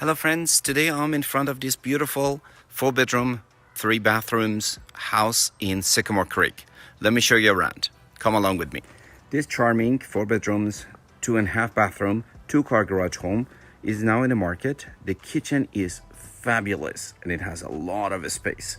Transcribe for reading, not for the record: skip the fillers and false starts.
Hello friends, today I'm in front of this beautiful 4-bedroom, 3 bathrooms house in Sycamore Creek. Let me show you around. Come along with me. This charming 4 bedrooms, 2.5 bathroom, 2-car garage home is now in the market. The kitchen is fabulous and it has a lot of space.